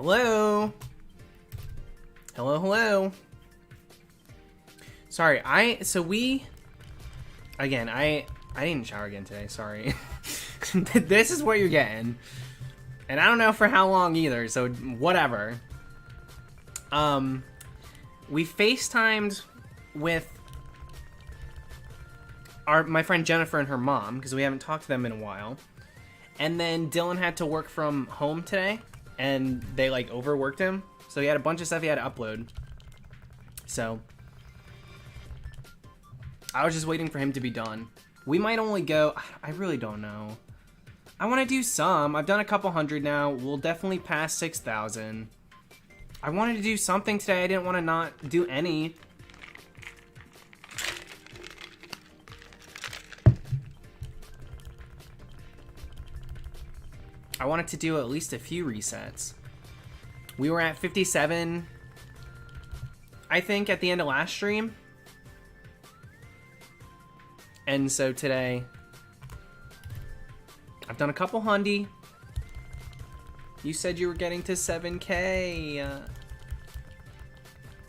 Hello? Hello, hello? Sorry, I didn't shower again today, sorry. This is what you're getting. And I don't know for how long either, so whatever. We FaceTimed with my friend Jennifer and her mom, because we haven't talked to them in a while. And then Dylan had to work from home today, and they like overworked him. So he had a bunch of stuff he had to upload. So I was just waiting for him to be done. We might only go, I really don't know. I want to do some. I've done a couple hundred now. We'll definitely pass 6,000. I wanted to do something today. I didn't want to not do any. I wanted to do at least a few resets. We were at 57, I think, at the end of last stream. And so today, I've done a couple hundy. You said you were getting to 7K.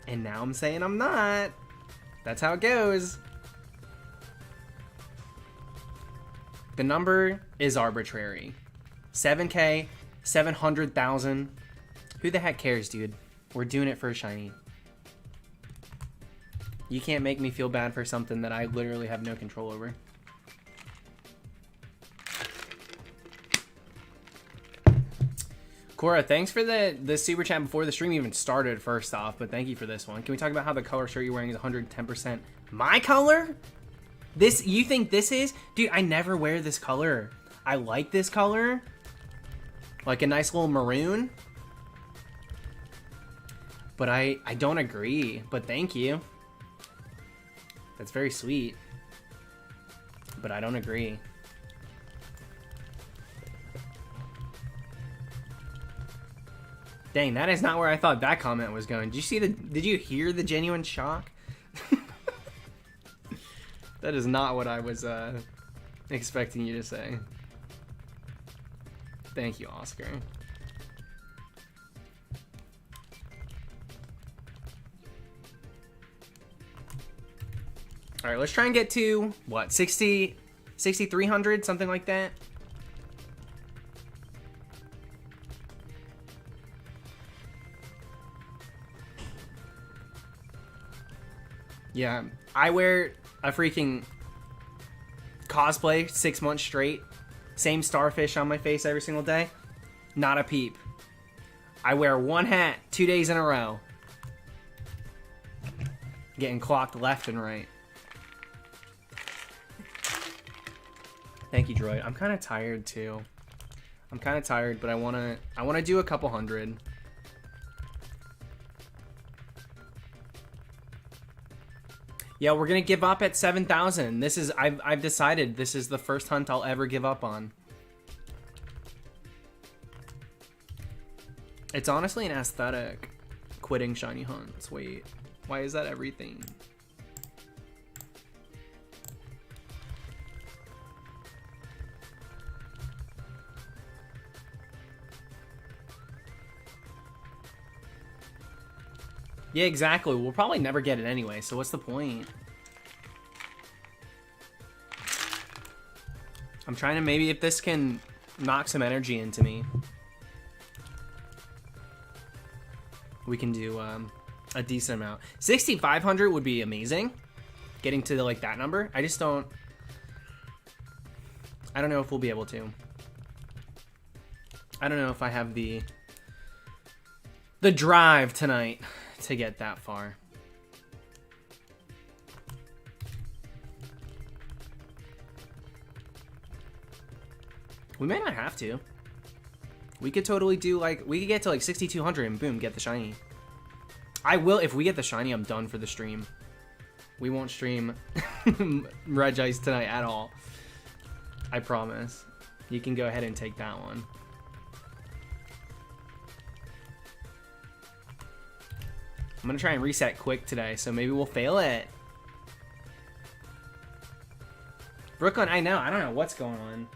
And now I'm saying I'm not. That's how it goes. The number is arbitrary. 7K, 700,000. Who the heck cares, dude? We're doing it for a shiny. You can't make me feel bad for something that I literally have no control over. Cora, thanks for the super chat before the stream even started, first off, but thank you for this one. Can we talk about how the color shirt you're wearing is 110% my color? This, you think this is? Dude, I never wear this color. I like this color. Like a nice little maroon. But I don't agree, but thank you. That's very sweet. But I don't agree. Dang, that is not where I thought that comment was going. Did you hear the genuine shock? That is not what I was expecting you to say. Thank you, Oscar. All right, let's try and get to, what, 6,300, something like that? Yeah, I wear a freaking cosplay 6 months straight. Same starfish on my face every single day. Not a peep. I wear one hat 2 days in a row. Getting clocked left and right. Thank you, Droid. I'm kind of tired too. I'm kind of tired, but I wanna do a couple hundred. Yeah, we're gonna give up at 7,000. This is I've decided this is the first hunt I'll ever give up on. It's honestly an aesthetic, quitting shiny hunts. Wait, why is that everything? Yeah, exactly. We'll probably never get it anyway, so what's the point? I'm trying to maybe if this can knock some energy into me. We can do a decent amount. 6,500 would be amazing. Getting to like that number. I don't know if we'll be able to. I don't know if I have the drive tonight to get that far. We may not have to. We could totally do like, we could get to like 6,200 and boom, get the shiny. I will, if we get the shiny, I'm done for the stream. We won't stream Regice tonight at all. I promise. You can go ahead and take that one. I'm gonna try and reset quick today, so maybe we'll fail it. Brooklyn, I know. I don't know what's going on.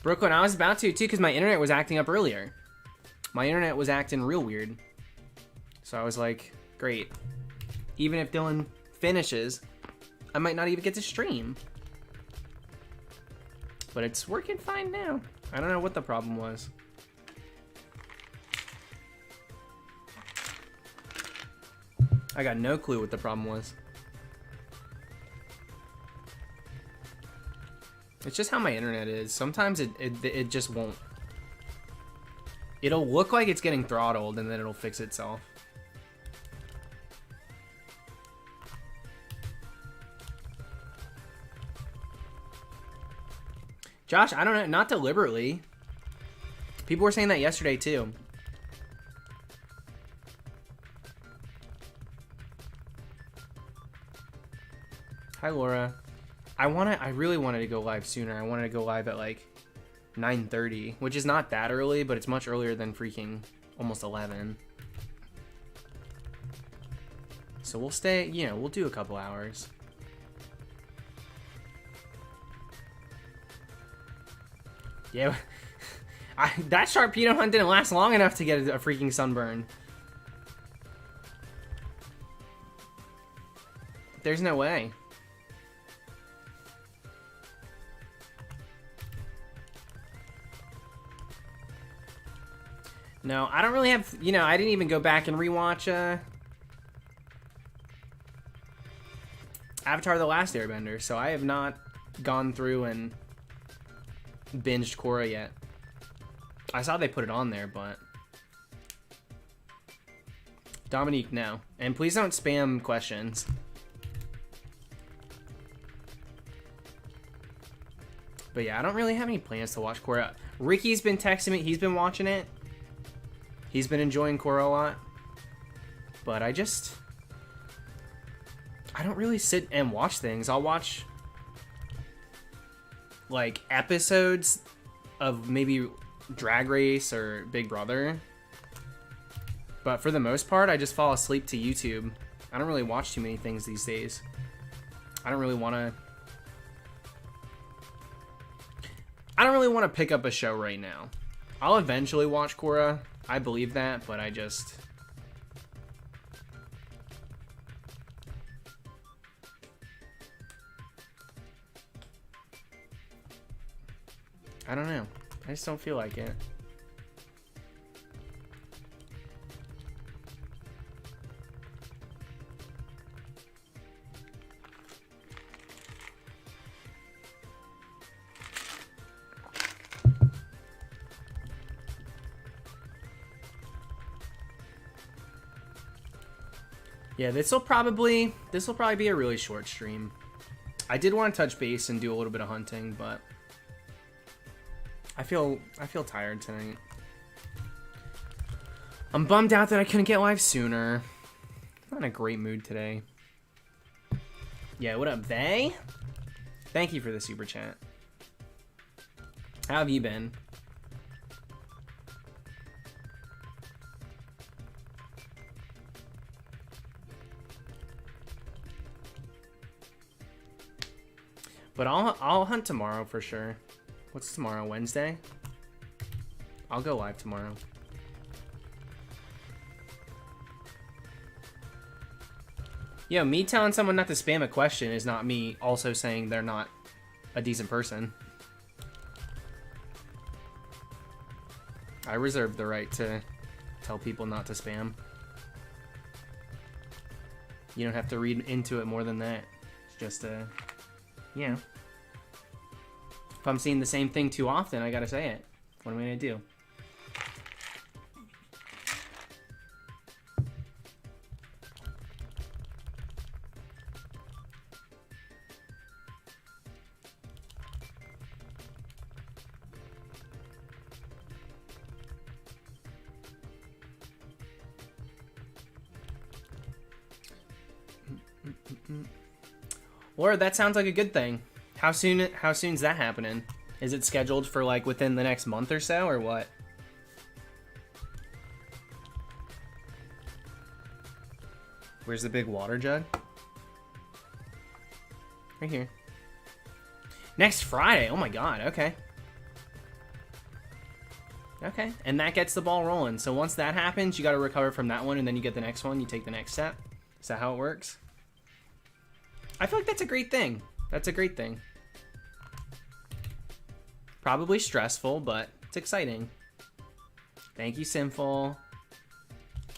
Brooklyn, I was about to too because my internet was acting up earlier. My internet was acting real weird. So I was like, great. Even if Dylan finishes, I might not even get to stream. But it's working fine now. I don't know what the problem was. I got no clue what the problem was. It's just how my internet is. Sometimes it just won't. It'll look like it's getting throttled and then it'll fix itself. Josh, I don't know, not deliberately. People were saying that yesterday too. Hi Laura. I really wanted to go live sooner. I wanted to go live at like 9:30, which is not that early, but it's much earlier than freaking almost 11. So we'll stay, you know, we'll do a couple hours. Yeah, that Sharpedo hunt didn't last long enough to get a freaking sunburn. There's no way. No, I don't really have, you know, I didn't even go back and rewatch Avatar: The Last Airbender, so I have not gone through and binged Korra yet. I saw they put it on there, but Dominique, no. And please don't spam questions. But yeah, I don't really have any plans to watch Korra. Ricky's been texting me, he's been watching it. He's been enjoying Korra a lot. But I don't really sit and watch things. I'll watch like episodes of maybe Drag Race or Big Brother. But for the most part, I just fall asleep to YouTube. I don't really watch too many things these days. I don't really want to pick up a show right now. I'll eventually watch Korra. I believe that, but I don't know. I just don't feel like it. Yeah, this will probably be a really short stream. I did want to touch base and do a little bit of hunting, but I feel tired tonight. I'm bummed out that I couldn't get live sooner. I'm not in a great mood today. Yeah, what up, they? Thank you for the super chat. How have you been? But I'll hunt tomorrow for sure. What's tomorrow? Wednesday? I'll go live tomorrow. Yo, me telling someone not to spam a question is not me also saying they're not a decent person. I reserve the right to tell people not to spam. You don't have to read into it more than that. It's just you know. If I'm seeing the same thing too often, I gotta say it. What am I gonna do? Or that sounds like a good thing. How soon's that happening? Is it scheduled for like within the next month or so, or what? Where's the big water jug? Right here. Next Friday. Oh my god. Okay. Okay, and that gets the ball rolling. So once that happens, you got to recover from that one, and then you get the next one. You take the next step. Is that how it works? I feel like that's a great thing. That's a great thing. Probably stressful, but it's exciting. Thank you, Sinful.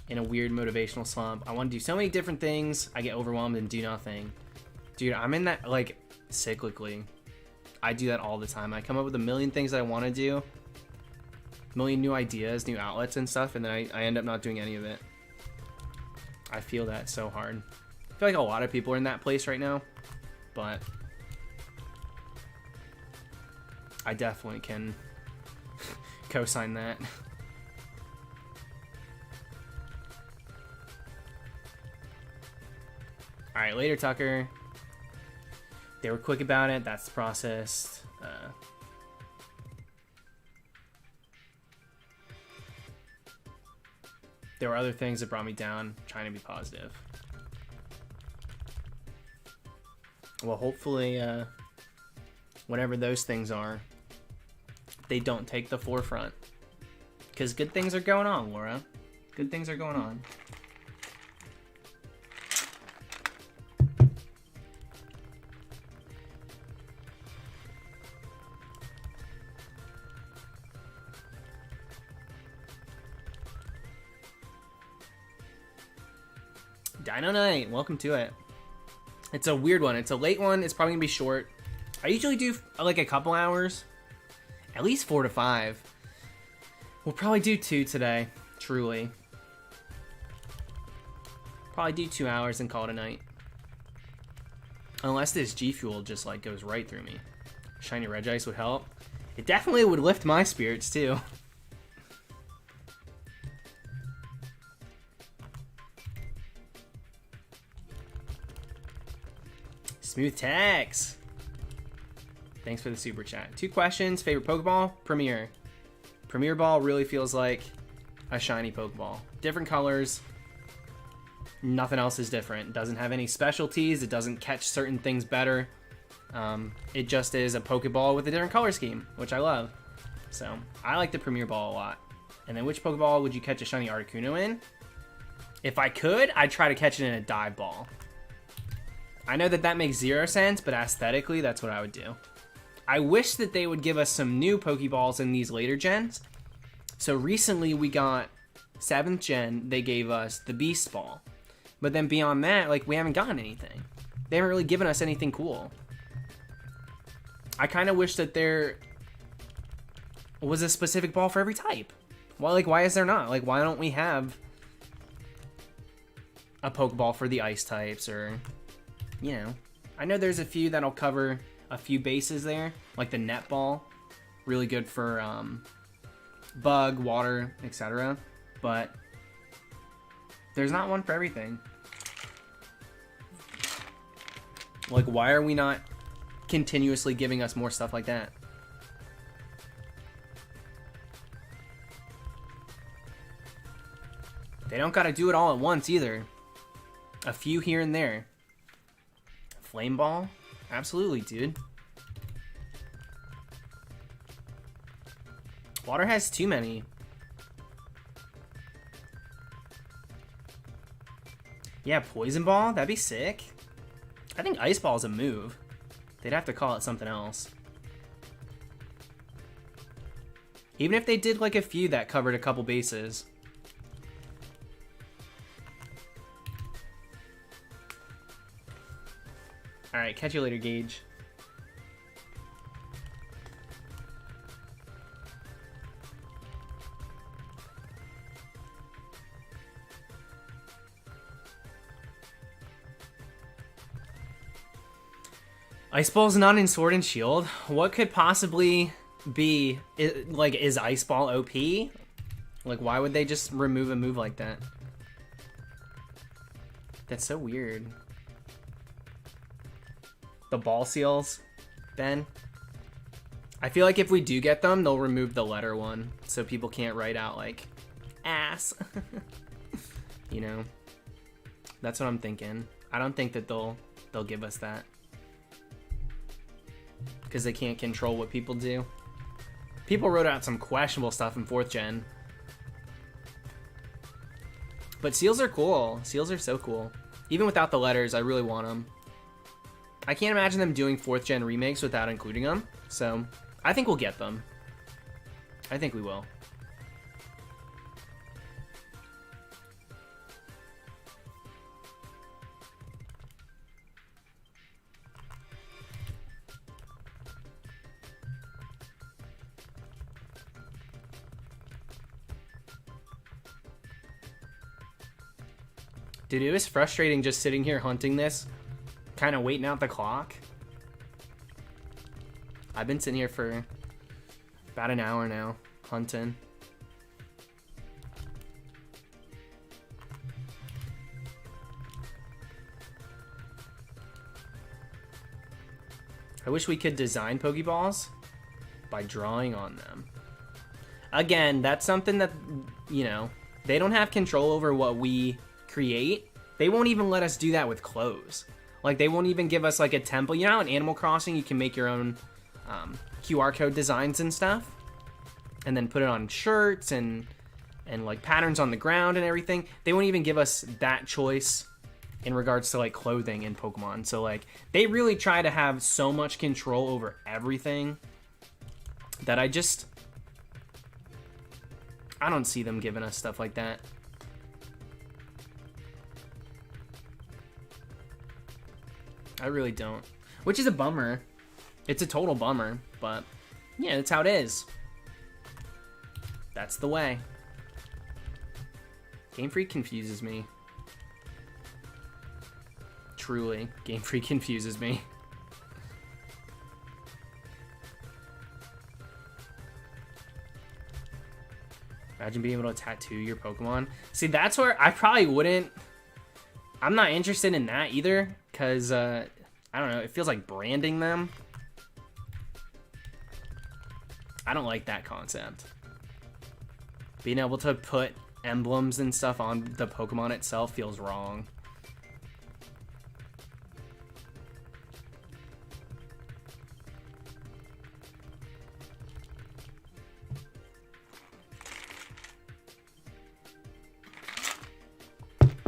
In a weird motivational slump. I want to do so many different things. I get overwhelmed and do nothing. Dude, I'm in that, like, cyclically. I do that all the time. I come up with a million things that I want to do. A million new ideas, new outlets and stuff, and then I end up not doing any of it. I feel that so hard. I feel like a lot of people are in that place right now, but I definitely can co-sign that. All right, later, Tucker. They were quick about it. That's the process. There were other things that brought me down. I'm trying to be positive. Well, hopefully, whatever those things are, they don't take the forefront. Because good things are going on, Laura. Good things are going on. Dino Night, welcome to it. It's a weird one. It's a late one. It's probably gonna be short. I usually do like a couple hours, at least 4 to 5. We'll probably do 2 today, truly. Probably do 2 hours and call it a night. Unless this G Fuel just like goes right through me. Shiny Regice would help. It definitely would lift my spirits too. Smooth Tex. Thanks for the super chat. 2 questions. Favorite Pokeball? Premier. Premier Ball really feels like a shiny Pokeball. Different colors. Nothing else is different. It doesn't have any specialties. It doesn't catch certain things better. It just is a Pokeball with a different color scheme, which I love. So I like the Premier Ball a lot. And then which Pokeball would you catch a shiny Articuno in? If I could, I'd try to catch it in a dive ball. I know that makes 0 sense, but aesthetically, that's what I would do. I wish that they would give us some new Pokeballs in these later gens. So recently we got 7th gen, they gave us the Beast Ball. But then beyond that, like, we haven't gotten anything. They haven't really given us anything cool. I kind of wish that there was a specific ball for every type. Well, like, why is there not? Like, why don't we have a Pokeball for the ice types, or, you know. I know there's a few that'll cover a few bases there, like the net ball, really good for bug, water, etc. But there's not one for everything. Like, why are we not continuously giving us more stuff like that? They don't gotta do it all at once either. A few here and there. Flame Ball? Absolutely, dude. Water has too many. Yeah, Poison Ball? That'd be sick. I think Ice Ball's a move. They'd have to call it something else. Even if they did like a few that covered a couple bases. Alright, catch you later, Gage. Ice Ball's not in Sword and Shield. What could possibly be, like, is Ice Ball OP? Like, why would they just remove a move like that? That's so weird. The ball seals, Ben. I feel like if we do get them, they'll remove the letter one, so people can't write out, like, ass. You know? That's what I'm thinking. I don't think that they'll give us that. Because they can't control what people do. People wrote out some questionable stuff in 4th gen. But seals are cool. Seals are so cool. Even without the letters, I really want them. I can't imagine them doing 4th gen remakes without including them. So, I think we'll get them. I think we will. Dude, it was frustrating just sitting here hunting this, kind of waiting out the clock. I've been sitting here for about an hour now, hunting. I wish we could design Pokeballs by drawing on them. Again, that's something that, you know, they don't have control over what we create. They won't even let us do that with clothes. Like, they won't even give us like a template. You know how in Animal Crossing you can make your own QR code designs and stuff, and then put it on shirts and like patterns on the ground and everything? They won't even give us that choice in regards to like clothing in Pokemon. So like, they really try to have so much control over everything that I don't see them giving us stuff like that. I really don't. Which is a bummer. It's a total bummer, but yeah, that's how it is. That's the way. Game Freak confuses me. Truly, Game Freak confuses me. Imagine being able to tattoo your Pokemon. See, that's where I probably wouldn't. I'm not interested in that either, because, I don't know, it feels like branding them. I don't like that concept. Being able to put emblems and stuff on the Pokemon itself feels wrong.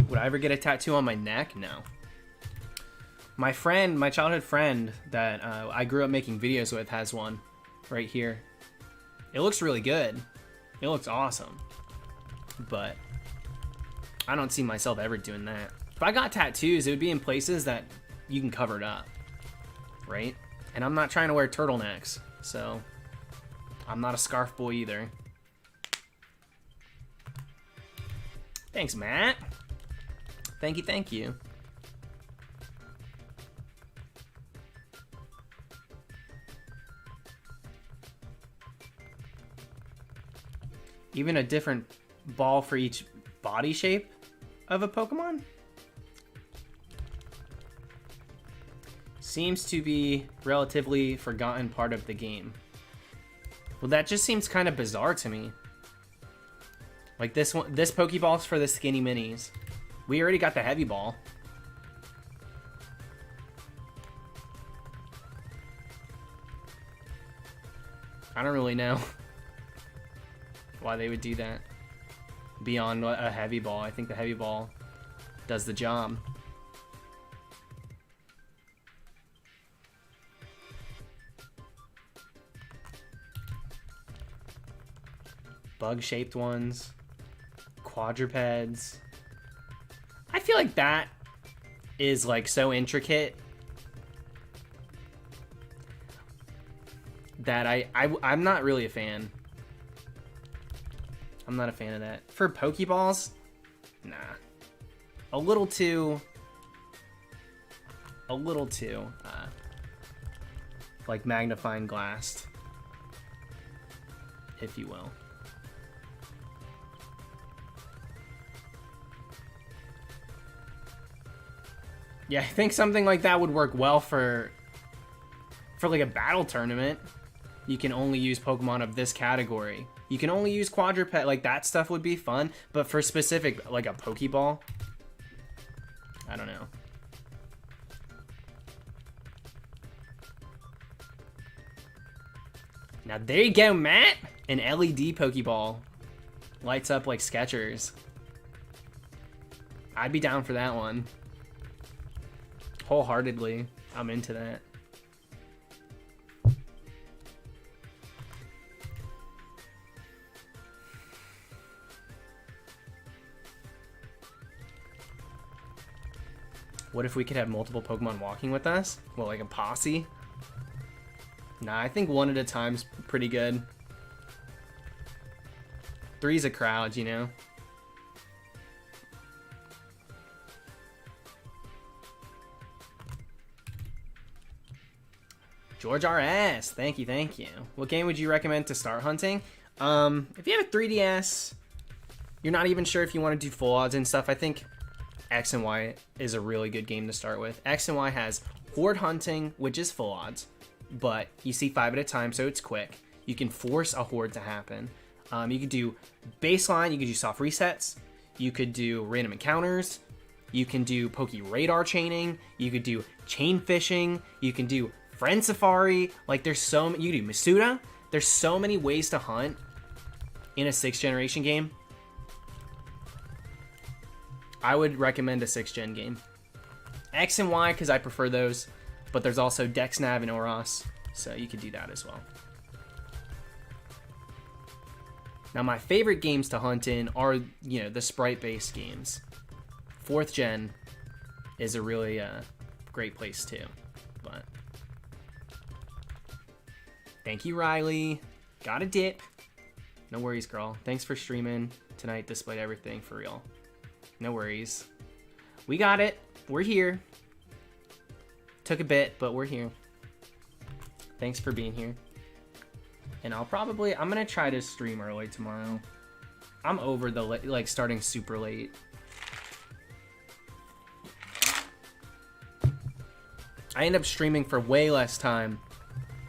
Would I ever get a tattoo on my neck? No. My friend, my childhood friend that I grew up making videos with has one right here. It looks really good. It looks awesome. But I don't see myself ever doing that. If I got tattoos, it would be in places that you can cover it up, right? And I'm not trying to wear turtlenecks, so I'm not a scarf boy either. Thanks, Matt. Thank you, thank you. Even a different ball for each body shape of a Pokemon? Seems to be relatively forgotten part of the game. Well, that just seems kind of bizarre to me. Like this one, this Pokeball's for the skinny minis. We already got the heavy ball. I don't really know why they would do that beyond a heavy ball. I think the heavy ball does the job. Bug-shaped ones, quadrupeds. I feel like that is like so intricate that I'm not really a fan. I'm not a fan of that. For Pokeballs, nah. A little too like magnifying glassed, if you will. Yeah, I think something like that would work well for like a battle tournament. You can only use Pokemon of this category. You can only use quadruped, like that stuff would be fun, but for specific, like a Pokeball, I don't know. Now there you go, Matt. An LED Pokeball. Lights up like Skechers. I'd be down for that one. Wholeheartedly. I'm into that. What if we could have multiple Pokemon walking with us? Well, like a posse? Nah, I think one at a time's pretty good. Three's a crowd, you know? George RS, thank you, thank you. What game would you recommend to start hunting? If you have a 3DS, you're not even sure if you want to do full odds and stuff, I think X and Y is a really good game to start with. X and Y has horde hunting, which is full odds, but you see 5 at a time, so it's quick. You can force a horde to happen. You could do baseline, you could do soft resets, you could do random encounters, you can do Poke Radar chaining, you could do chain fishing, you can do friend safari. Like there's so many, you can do Masuda. There's so many ways to hunt in a 6th generation game. I would recommend a 6th gen game. X and Y, because I prefer those, but there's also Dex, Nav, and Oros, so you could do that as well. Now, my favorite games to hunt in are, you know, the sprite-based games. 4th gen is a really great place too, but thank you, Riley. Got a dip. No worries, girl. Thanks for streaming tonight, despite everything, for real. No worries. We got it. We're here. Took a bit, but we're here. Thanks for being here. And I'm gonna try to stream early tomorrow. I'm over the, like, starting super late. I end up streaming for way less time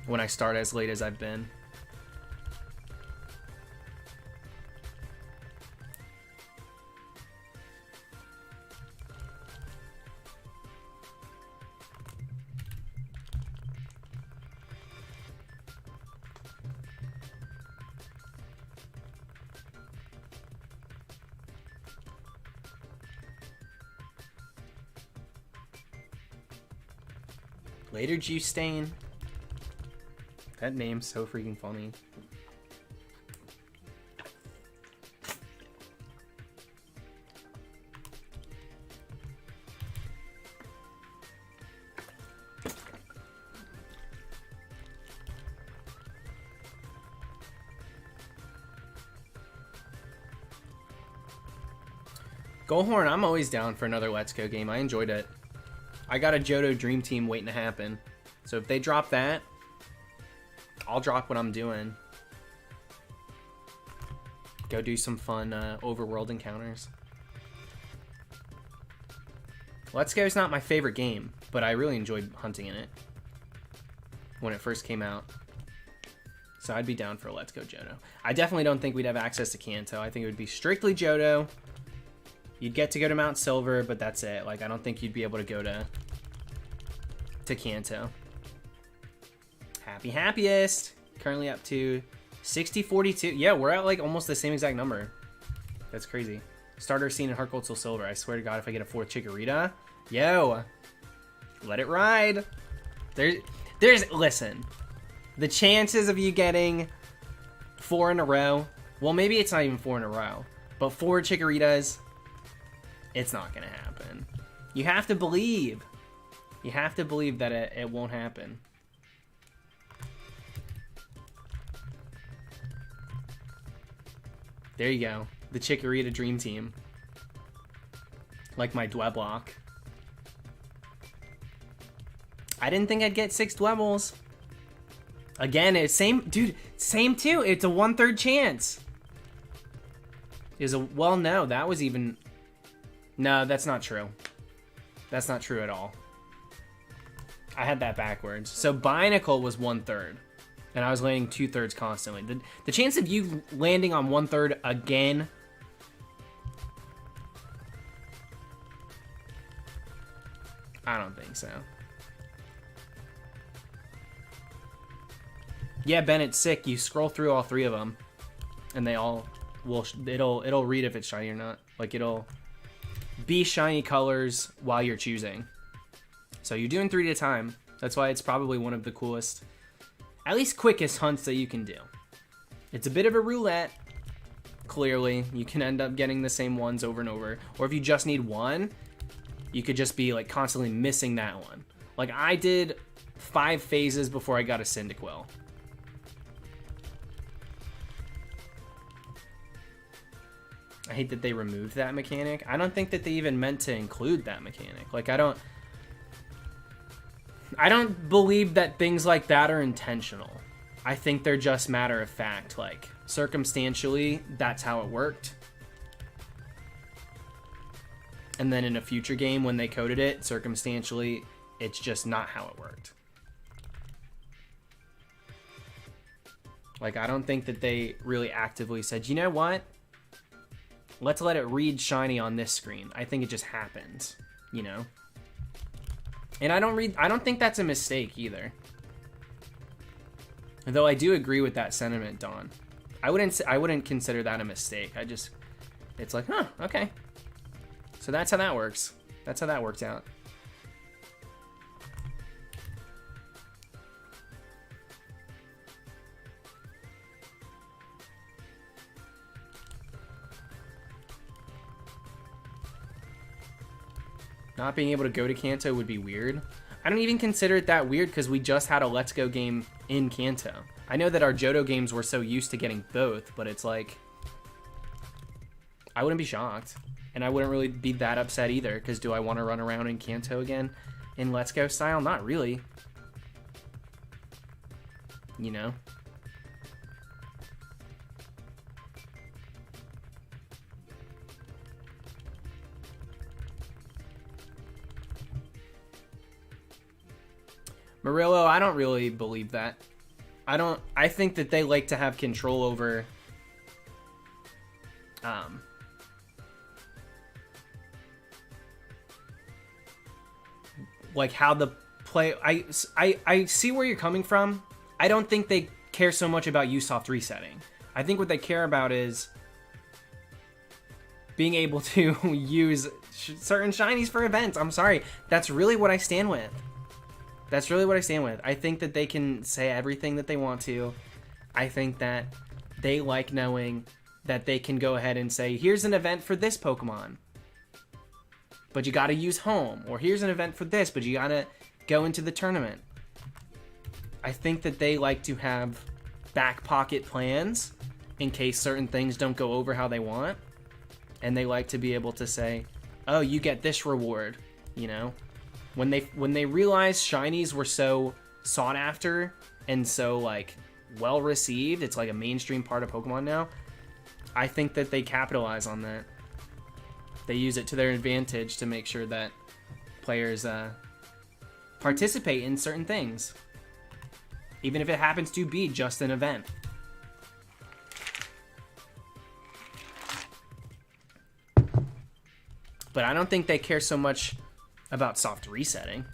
when I start as late as I've been. Later, Juice Stain. That name's so freaking funny. Goldhorn, I'm always down for another Let's Go game. I enjoyed it. I got a Johto Dream Team waiting to happen. So if they drop that, I'll drop what I'm doing. Go do some fun overworld encounters. Let's Go is not my favorite game, but I really enjoyed hunting in it when it first came out. So I'd be down for a Let's Go Johto. I definitely don't think we'd have access to Kanto. I think it would be strictly Johto. You'd get to go to Mount Silver, but that's it. Like, I don't think you'd be able to go to Kanto. Happiest. Currently up to 60-42. Yeah, we're at like almost the same exact number. That's crazy. Starter scene in Heart Gold Soul Silver. I swear to God, if I get a 4th Chikorita, yo, let it ride. Listen, the chances of you getting 4 in a row, well, maybe it's not even 4 in a row, but 4 Chikoritas, it's not gonna happen. You have to believe. You have to believe that it won't happen. There you go. The Chikorita Dream Team. Like my Dweblock. I didn't think I'd get 6 Dwebbles. Again, it's same, dude, same too. It's a 1/3 chance. Well, no, that was even, no, that's not true. That's not true at all. I had that backwards. So Binacle was 1/3. And I was landing 2/3 constantly. The chance of you landing on 1/3 again, I don't think so. Yeah, Ben, it's sick. You scroll through all 3 of them, and they all will. It'll read if it's shiny or not. Like it'll be shiny colors while you're choosing. So you're doing 3 at a time. That's why it's probably one of the coolest, at least quickest hunts that you can do. It's a bit of a roulette. Clearly, you can end up getting the same ones over and over. Or if you just need one, you could just be like constantly missing that one. Like I did 5 phases before I got a Cyndaquil. I hate that they removed that mechanic. I don't think that they even meant to include that mechanic. Like I don't believe that things like that are intentional. I think they're just matter of fact. Like circumstantially, that's how it worked. And then in a future game when they coded it, circumstantially, it's just not how it worked. Like I don't think that they really actively said, you know what? Let's let it read shiny on this screen. I think it just happens, you know? And I don't think that's a mistake either. Though I do agree with that sentiment, Dawn. I wouldn't consider that a mistake. It's like, huh, okay. So that's how that works. That's how that worked out. Not being able to go to Kanto would be weird. I don't even consider it that weird because we just had a Let's Go game in Kanto. I know that our Johto games were so used to getting both, but it's like, I wouldn't be shocked. And I wouldn't really be that upset either, because do I want to run around in Kanto again in Let's Go style? Not really. You know? Murillo, I don't really believe that. I think that they like to have control over like how the play. I see where you're coming from. I don't think they care so much about Usoft resetting. I think what they care about is being able to use certain shinies for events. I'm sorry. That's really what I stand with. That's really what I stand with. I think that they can say everything that they want to. I think that they like knowing that they can go ahead and say, here's an event for this Pokemon, but you got to use home. Or here's an event for this, but you got to go into the tournament. I think that they like to have back pocket plans in case certain things don't go over how they want. And they like to be able to say, oh, you get this reward, you know? When they realized shinies were so sought after and so like well received, it's like a mainstream part of Pokemon now. I think that they capitalize on that. They use it to their advantage to make sure that players participate in certain things, even if it happens to be just an event. But I don't think they care so much about soft resetting.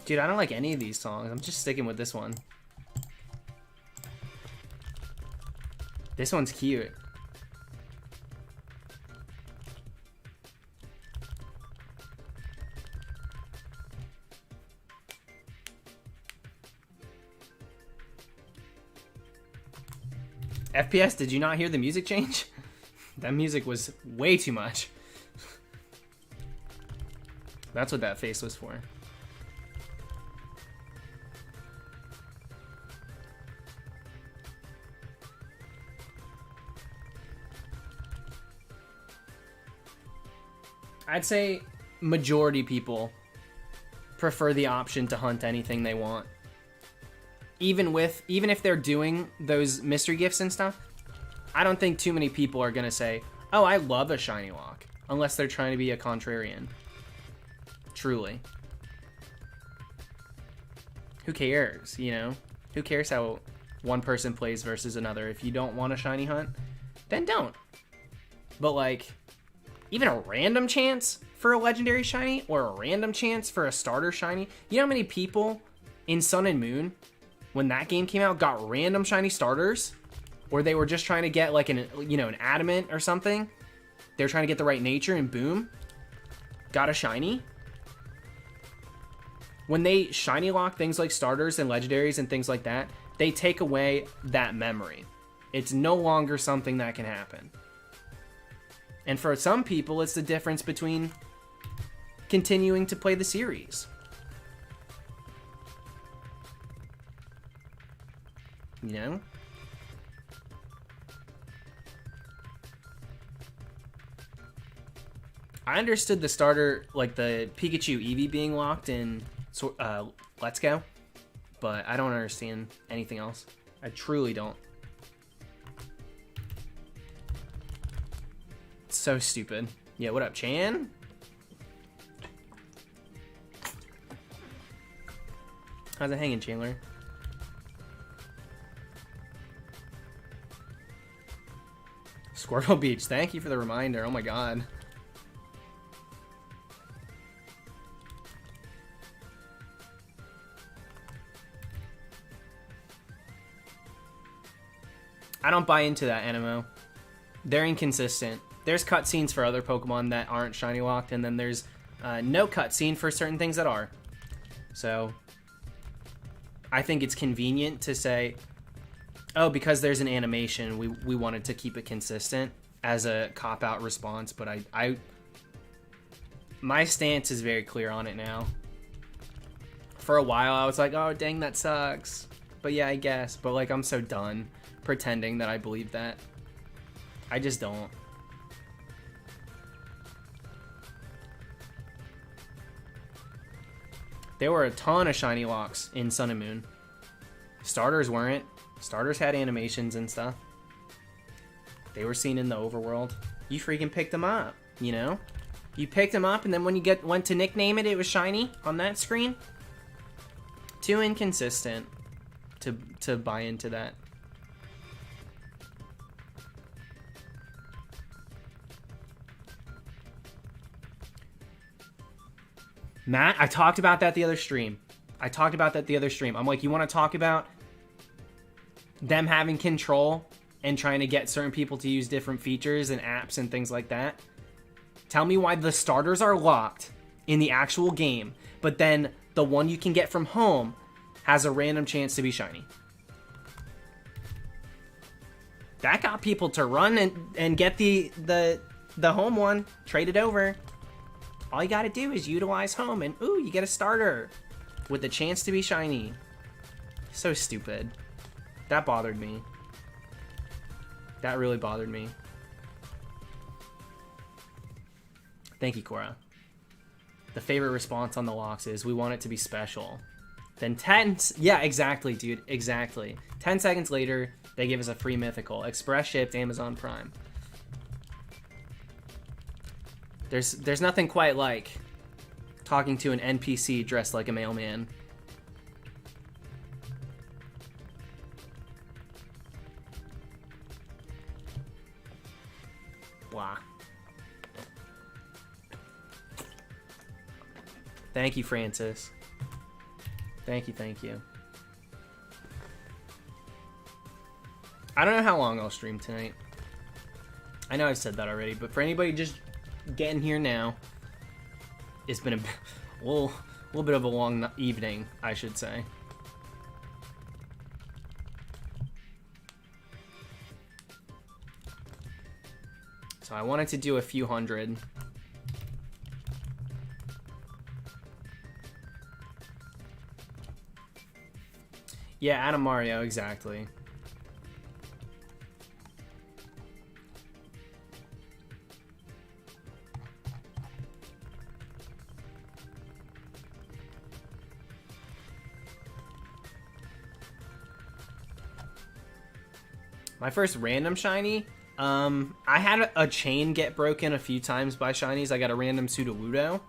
Dude, I don't like any of these songs. I'm just sticking with this one. This one's cute. FPS, did you not hear the music change? That music was way too much. That's what that face was for. I'd say majority people prefer the option to hunt anything they want. Even if they're doing those mystery gifts and stuff, I don't think too many people are gonna say, oh, I love a shiny lock, unless they're trying to be a contrarian. Truly. Who cares, you know? Who cares how one person plays versus another? If you don't want a shiny hunt, then don't. But like, even a random chance for a legendary shiny or a random chance for a starter shiny. You know how many people in Sun and Moon, when that game came out, got random shiny starters? Or they were just trying to get like an adamant or something. They're trying to get the right nature and boom, got a shiny. When they shiny lock things like starters and legendaries and things like that, they take away that memory. It's no longer something that can happen. And for some people, it's the difference between continuing to play the series. You know? I understood the starter, like the Pikachu Eevee being locked in Let's Go, but I don't understand anything else. I truly don't. It's so stupid. Yeah, what up, Chan? How's it hanging, Chandler? Squirtle Beach, thank you for the reminder. Oh my god. I don't buy into that, Animo. They're inconsistent. There's cutscenes for other Pokemon that aren't shiny locked, and then there's no cutscene for certain things that are. So, I think it's convenient to say, oh, because there's an animation, we wanted to keep it consistent as a cop-out response, but my stance is very clear on it now. For a while, I was like, oh, dang, that sucks. But yeah, I guess. But like, I'm so done pretending that I believe that. I just don't. There were a ton of shiny locks in Sun and Moon. Starters weren't. Starters had animations and stuff. They were seen in the overworld. You freaking picked them up, you know? You picked them up, and then when you went to nickname it, it was shiny on that screen. Too inconsistent to buy into that. Matt, I talked about that the other stream. I'm like, you want to talk about them having control and trying to get certain people to use different features and apps and things like that? Tell me why the starters are locked in the actual game, but then the one you can get from home has a random chance to be shiny. That got people to run and get the home one, trade it over. All you gotta do is utilize home and ooh, you get a starter with the chance to be shiny. So stupid. That bothered me. That really bothered me. Thank you, Cora. The favorite response on the locks is, we want it to be special. Then yeah, exactly, dude, exactly. 10 seconds later, they give us a free mythical. Express shipped Amazon Prime. There's nothing quite like talking to an NPC dressed like a mailman. Blah. Thank you, Francis. Thank you. I don't know how long I'll stream tonight. I know I've said that already, but for anybody just getting here now, it's been a little bit of a long evening, I should say. So I wanted to do a few hundred. Yeah, Adam Mario, exactly. My first random shiny. I had a chain get broken a few times by shinies. I got a random Sudowoodo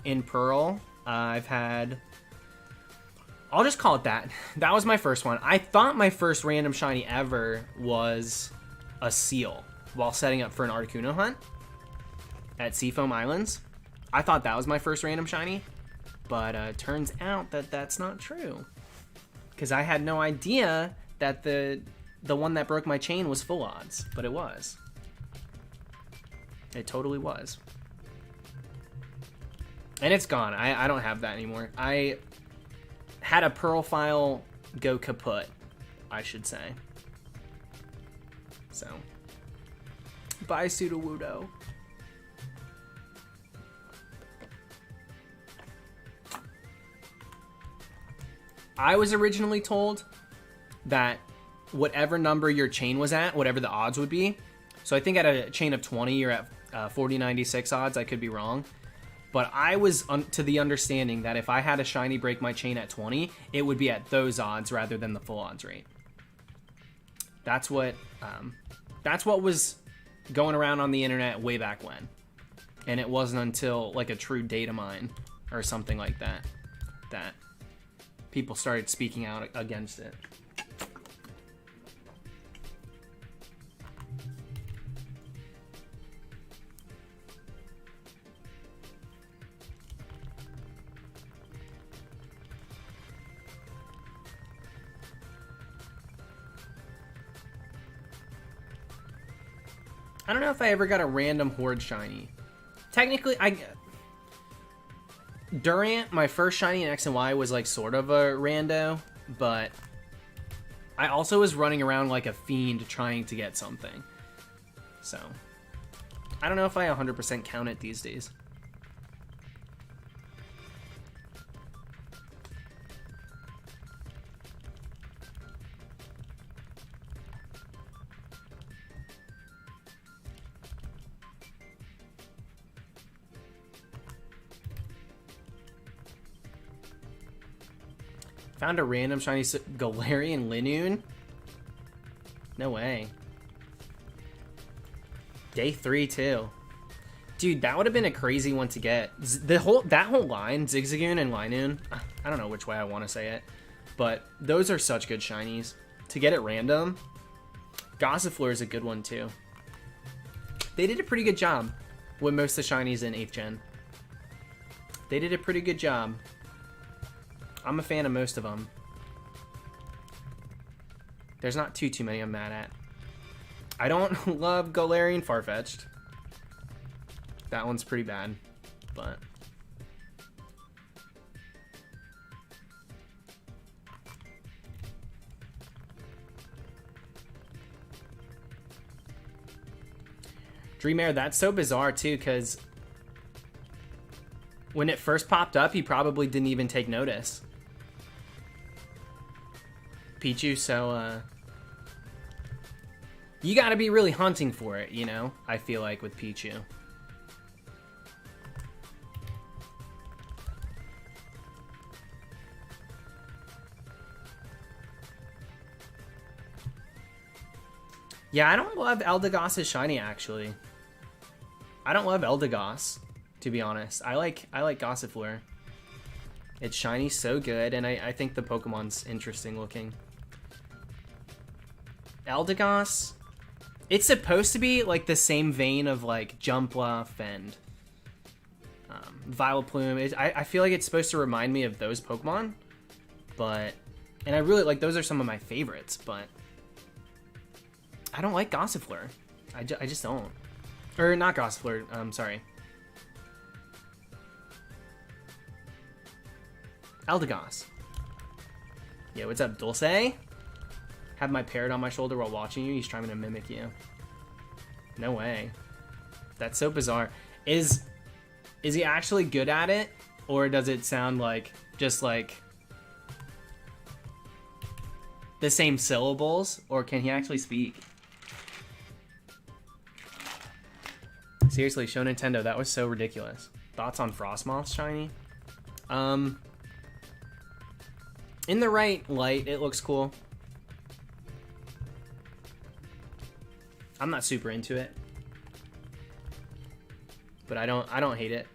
in Pearl. I've had... I'll just call it that. That was my first one. I thought my first random shiny ever was a seal while setting up for an Articuno hunt at Seafoam Islands. I thought that was my first random shiny, but turns out that that's not true. Because I had no idea that the one that broke my chain was full odds, but it was. It totally was. And it's gone. I don't have that anymore. I had a Pearl file go kaput, I should say. So, bye Sudowoodo. I was originally told that whatever number your chain was at, whatever the odds would be. So I think at a chain of 20, you're at 4096 odds. I could be wrong. But I was to the understanding that if I had a shiny break my chain at 20, it would be at those odds rather than the full odds rate. That's what was going around on the internet way back when. And it wasn't until like a true data mine or something like that that people started speaking out against it. I don't know if I ever got a random Horde shiny. Technically, Durant, my first shiny in X and Y was like sort of a rando, but I also was running around like a fiend trying to get something. So, I don't know if I 100% count it these days. Found a random shiny Galarian Linoone? No way. Day 3 too. Dude, that would have been a crazy one to get. That whole line, Zigzagoon and Linoone, I don't know which way I want to say it, but those are such good shinies. To get it random, Gossifleur is a good one too. They did a pretty good job with most of the shinies in 8th gen. They did a pretty good job. I'm a fan of most of them. There's not too many I'm mad at. I don't love Galarian Farfetch'd. That one's pretty bad, but... Dreamair, that's so bizarre too, because when it first popped up, he probably didn't even take notice. Pichu, so you gotta be really hunting for it, you know? I feel like with Pichu. Yeah, I don't love Eldegoss's shiny, actually. I don't love Eldegoss, to be honest. I like Gossifleur. Its shiny's so good, and I think the Pokemon's interesting looking. Eldegoss, it's supposed to be like the same vein of like Jumpluff and Vileplume. I feel like it's supposed to remind me of those Pokemon, but, and I really like, those are some of my favorites, but I don't like Gossifleur. I just don't. Or not Gossifleur, sorry. Eldegoss. Yeah, what's up, Dulce? Have my parrot on my shoulder while watching you. He's trying to mimic you. No way. That's so bizarre. Is he actually good at it? Or does it sound like just like the same syllables? Or can he actually speak? Seriously, show Nintendo. That was so ridiculous. Thoughts on Frostmoth's shiny? In the right light, it looks cool. I'm not super into it, but I don't hate it.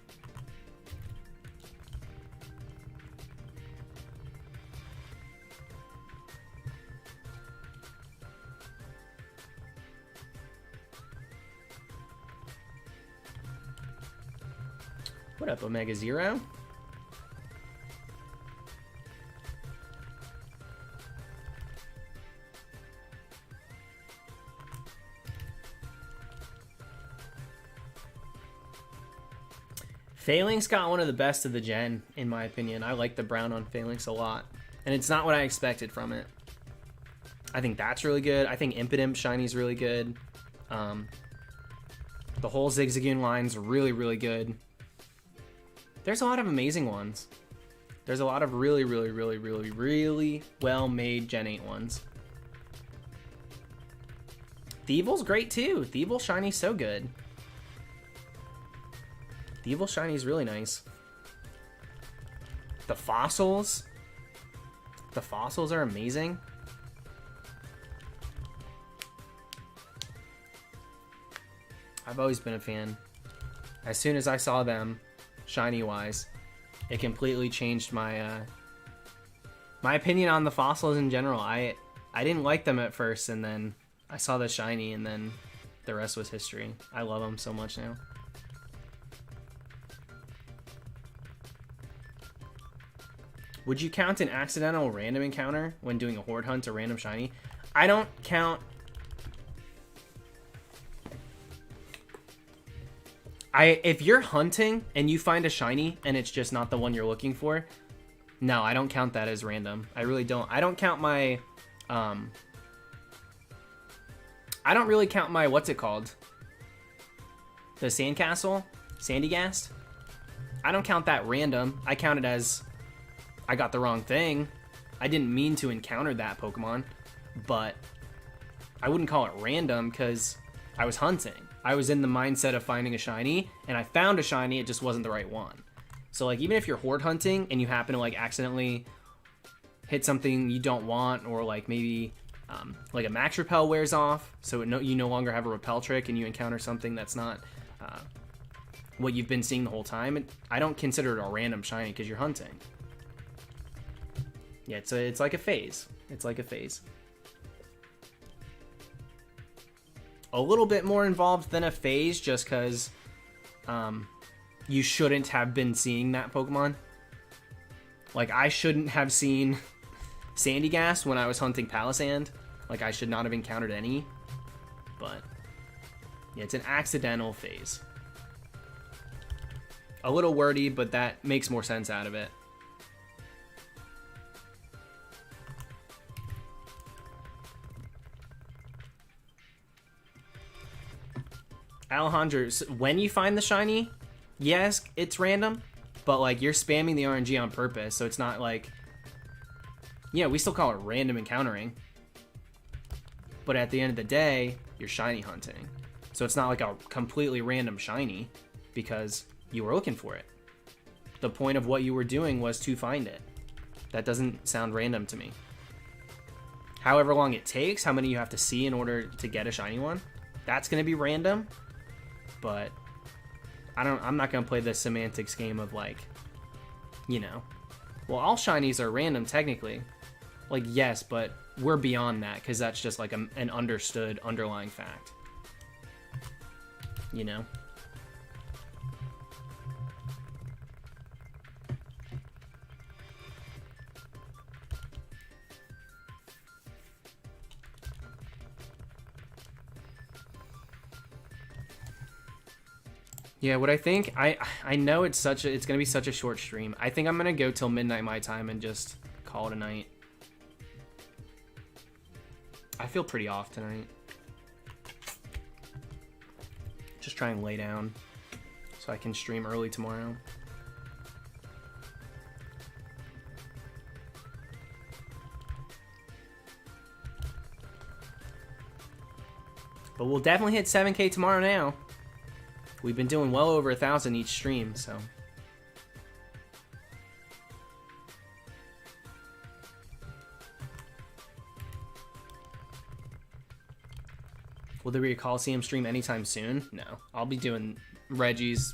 What up, Omega Zero? Phalanx got one of the best of the gen, in my opinion. I like the brown on Phalanx a lot. And it's not what I expected from it. I think that's really good. I think Impidimp Shiny's really good. The whole Zigzagoon line's really, really good. There's a lot of amazing ones. There's a lot of really, really, really, really, really well-made Gen 8 ones. Thievul's great too. Thievul Shiny's so good. Thievul Shiny's really nice. The fossils. The fossils are amazing. I've always been a fan. As soon as I saw them, shiny-wise, it completely changed my my opinion on the fossils in general. I didn't like them at first, and then I saw the shiny, and then the rest was history. I love them so much now. Would you count an accidental random encounter when doing a horde hunt to random shiny? I don't count. If you're hunting and you find a shiny and it's just not the one you're looking for, no, I don't count that as random. I really don't. I don't count my I don't really count my, what's it called? The sandcastle? Sandygast? I don't count that random. I count it as I got the wrong thing. I didn't mean to encounter that Pokemon, but I wouldn't call it random because I was hunting. I was in the mindset of finding a shiny, and I found a shiny, it just wasn't the right one. So like, even if you're horde hunting and you happen to like accidentally hit something you don't want, or like maybe like a max repel wears off, so you no longer have a repel trick and you encounter something that's not what you've been seeing the whole time, I don't consider it a random shiny because you're hunting. Yeah, it's like a phase. It's like a phase. A little bit more involved than a phase, just because you shouldn't have been seeing that Pokemon. Like, I shouldn't have seen Sandygast when I was hunting Palisand. Like, I should not have encountered any. But yeah, it's an accidental phase. A little wordy, but that makes more sense out of it. Alejandro, when you find the shiny, yes, it's random, but like, you're spamming the RNG on purpose, so it's not like, yeah, we still call it random encountering, but at the end of the day, you're shiny hunting, so it's not like a completely random shiny because you were looking for it. The point of what you were doing was to find it. That doesn't sound random to me. However long it takes, how many you have to see in order to get a shiny one, that's going to be random. But I'm not going to play the semantics game of like, you know, well, all shinies are random technically. Like, yes, but we're beyond that because that's just like an understood underlying fact. You know? Yeah, what I think, I know it's gonna be such a short stream. I think I'm gonna go till midnight my time and just call it a night. I feel pretty off tonight. Just try and lay down so I can stream early tomorrow. But we'll definitely hit 7K tomorrow now. We've been doing well over 1,000 each stream, so. Will there be a Coliseum stream anytime soon? No. I'll be doing Regis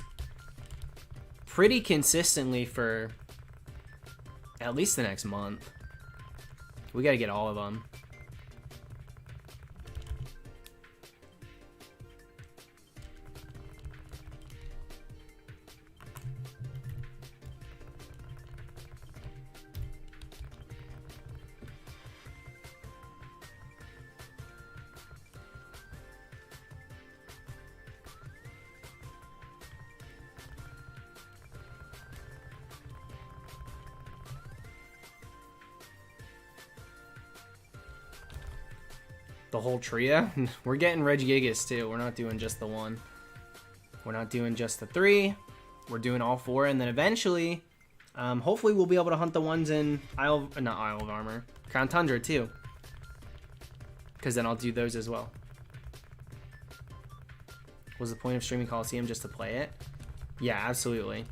pretty consistently for at least the next month. We gotta get all of them. The whole trio? We're getting Regigigas too. We're not doing just the one. We're not doing just the 3. We're doing all 4, and then eventually, hopefully we'll be able to hunt the ones in Isle of Armor, Crown Tundra too. Because then I'll do those as well. Was the point of streaming Coliseum just to play it? Yeah, absolutely.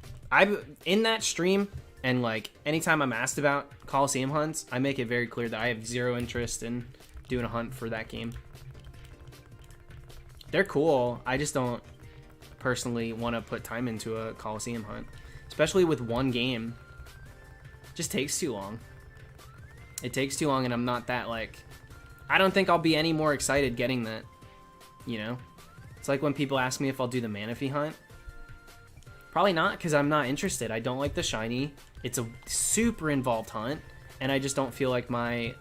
In that stream, and like anytime I'm asked about Coliseum hunts, I make it very clear that I have zero interest in doing a hunt for that game. They're cool. I just don't personally want to put time into a Coliseum hunt, especially with one game. It just takes too long. It takes too long, and I'm not that like. I don't think I'll be any more excited getting that. You know, it's like when people ask me if I'll do the Manaphy hunt. Probably not, because I'm not interested. I don't like the shiny. It's a super involved hunt, and I just don't feel like my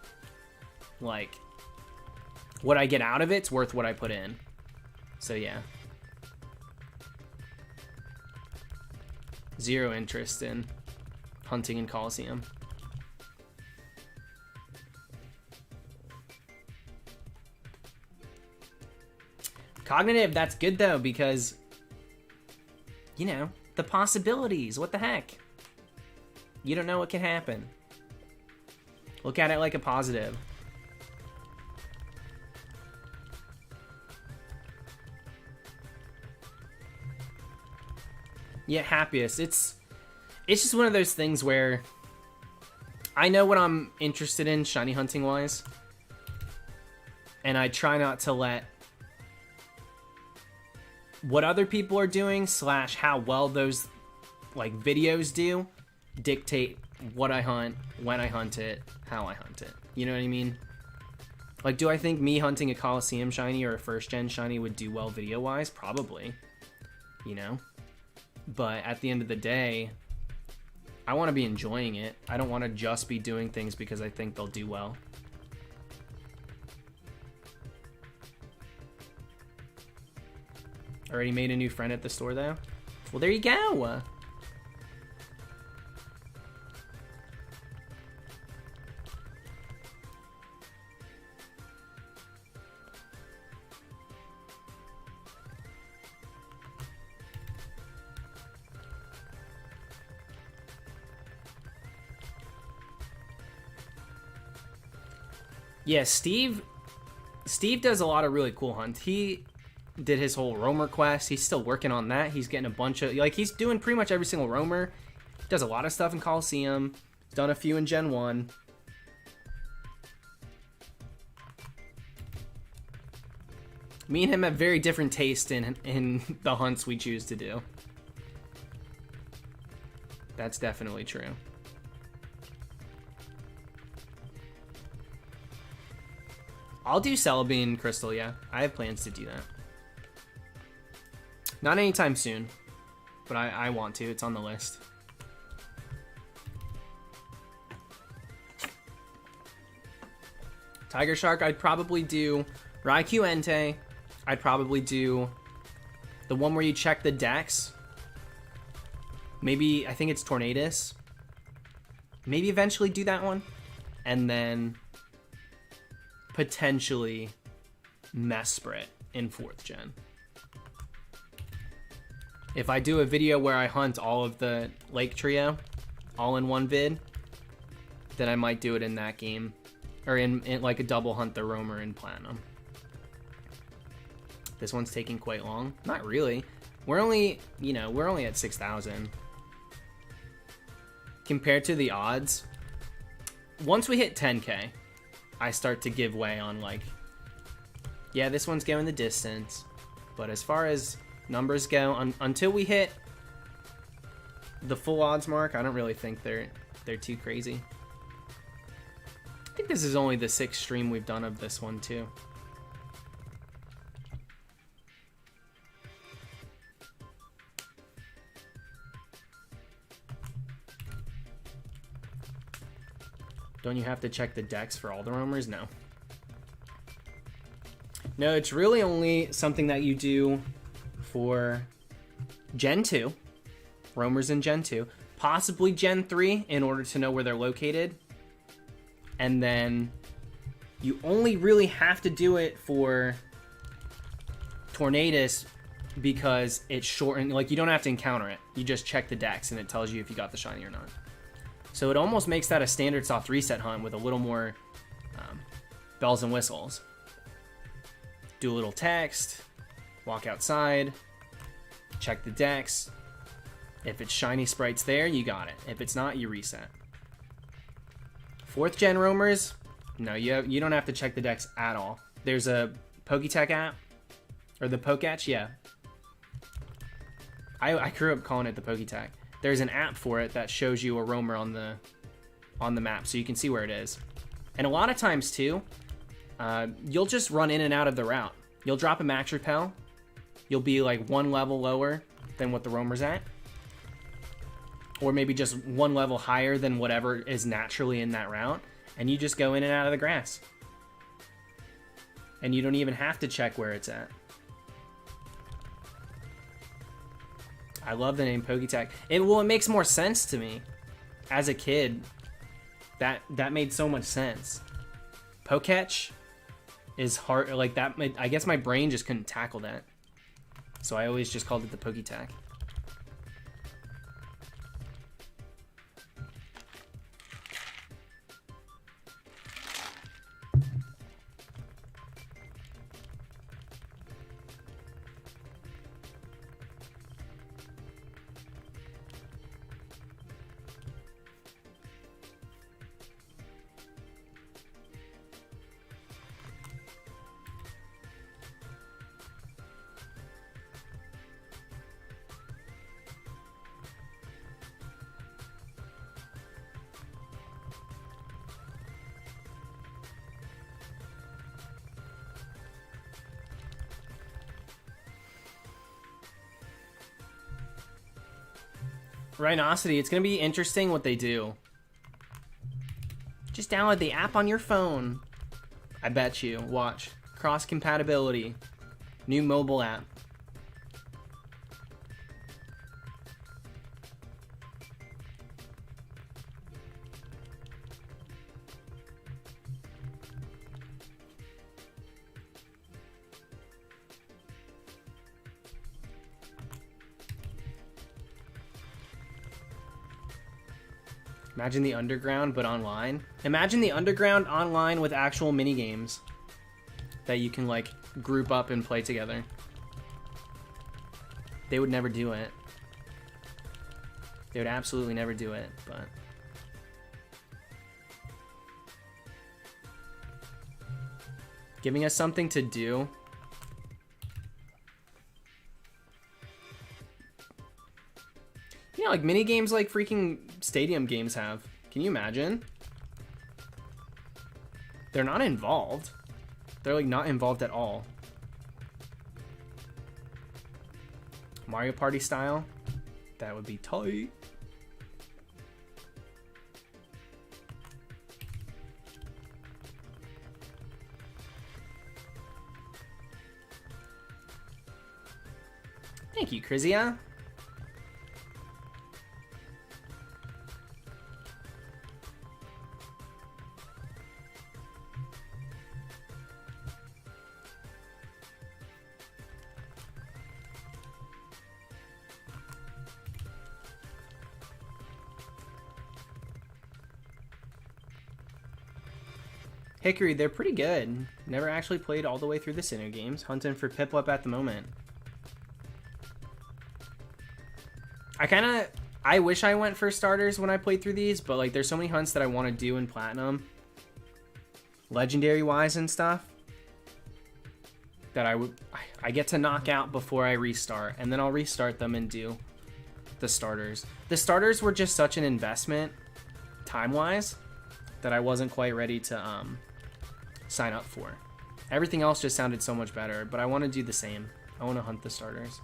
what I get out of it's worth what I put in. So yeah. Zero interest in hunting in Coliseum. Cognitive, that's good though, because, you know, the possibilities, what the heck? You don't know what can happen. Look at it like a positive. Yeah, happiest. It's just one of those things where I know what I'm interested in shiny hunting wise, and I try not to let what other people are doing / how well those like videos do dictate what I hunt, when I hunt it, how I hunt it. You know what I mean? Like, do I think me hunting a Coliseum shiny or a first gen shiny would do well video wise? Probably. You know? But at the end of the day, I want to be enjoying it. I don't want to just be doing things because I think they'll do well. Already made a new friend at the store though? Well, there you go. Yeah, Steve does a lot of really cool hunts. He did his whole roamer quest. He's still working on that. He's getting a bunch of, like, he's doing pretty much every single roamer. Does a lot of stuff in Coliseum. Done a few in Gen 1. Me and him have very different taste in the hunts we choose to do. That's definitely true. I'll do Celebi Crystal, yeah. I have plans to do that. Not anytime soon, but I want to. It's on the list. Tiger Shark, I'd probably do Raikou Entei. I'd probably do the one where you check the decks. Maybe, I think it's Tornadus. Maybe eventually do that one. And then potentially Mesprit in 4th gen. If I do a video where I hunt all of the Lake Trio, all in one vid, then I might do it in that game. Or in like a double hunt the Roamer in Platinum. This one's taking quite long. Not really. We're only, you know, we're only at 6,000. Compared to the odds, once we hit 10K, I start to give way on like Yeah, this one's going the distance. But as far as numbers go, until we hit the full odds mark, I don't really think they're too crazy. I think this is only the 6th stream we've done of this one too. Don't you have to check the decks for all the roamers? No. No, it's really only something that you do for Gen 2, roamers in Gen 2, possibly Gen 3 in order to know where they're located. And then you only really have to do it for Tornadus because it's shortened. Like, you don't have to encounter it. You just check the decks and it tells you if you got the shiny or not. So it almost makes that a standard soft reset hunt with a little more bells and whistles. Do a little text, walk outside, check the decks. If it's shiny sprites there, you got it. If it's not, you reset. 4th gen roamers, no, you don't have to check the decks at all. There's a Poketech app, or the Poketch, yeah. I grew up calling it the Poketech. There's an app for it that shows you a roamer on the map, so you can see where it is. And a lot of times too, you'll just run in and out of the route. You'll drop a max repel. You'll be like 1 level lower than what the roamer's at, or maybe just 1 level higher than whatever is naturally in that route, and you just go in and out of the grass. And you don't even have to check where it's at. I love the name Poketech. It makes more sense to me. As a kid, that made so much sense. Poketch is hard, like that. I guess my brain just couldn't tackle that, so I always just called it the Poketech. Rhinosity, it's going to be interesting what they do. Just download the app on your phone. I bet you. Watch. Cross compatibility. New mobile app. Imagine the underground, but online. Imagine the underground online with actual mini games that you can like group up and play together. They would never do it. They would absolutely never do it, but giving us something to do. You know, like mini games like freaking stadium games have. Can you imagine? They're not involved. They're like not involved at all. Mario Party style. That would be tight. Thank you, Krizia. Hickory, they're pretty good. Never actually played all the way through the Sinnoh games. Hunting for Piplup at the moment. I wish I went for starters when I played through these, but like there's so many hunts that I want to do in Platinum. Legendary wise and stuff. that I get to knock out before I restart, and then I'll restart them and do the starters. The starters were just such an investment time-wise that I wasn't quite ready to sign up for. Everything else just sounded so much better, but I want to do the same. I want to hunt the starters.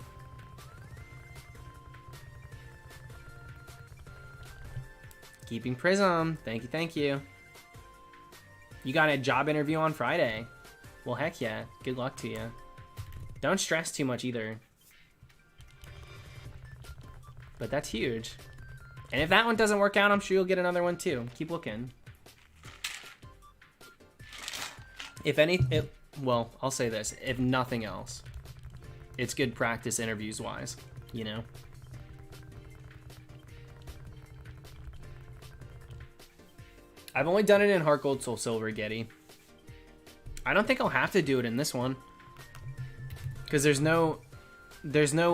Keeping Prism. Thank you, thank you. You got a job interview on Friday. Well, heck yeah. Good luck to you. Don't stress too much either. But that's huge. And if that one doesn't work out, I'm sure you'll get another one too. Keep looking. If well, I'll say this. If nothing else, it's good practice interviews-wise, you know? I've only done it in Heart Gold, Soul Silver, Getty. I don't think I'll have to do it in this one. Because there's no,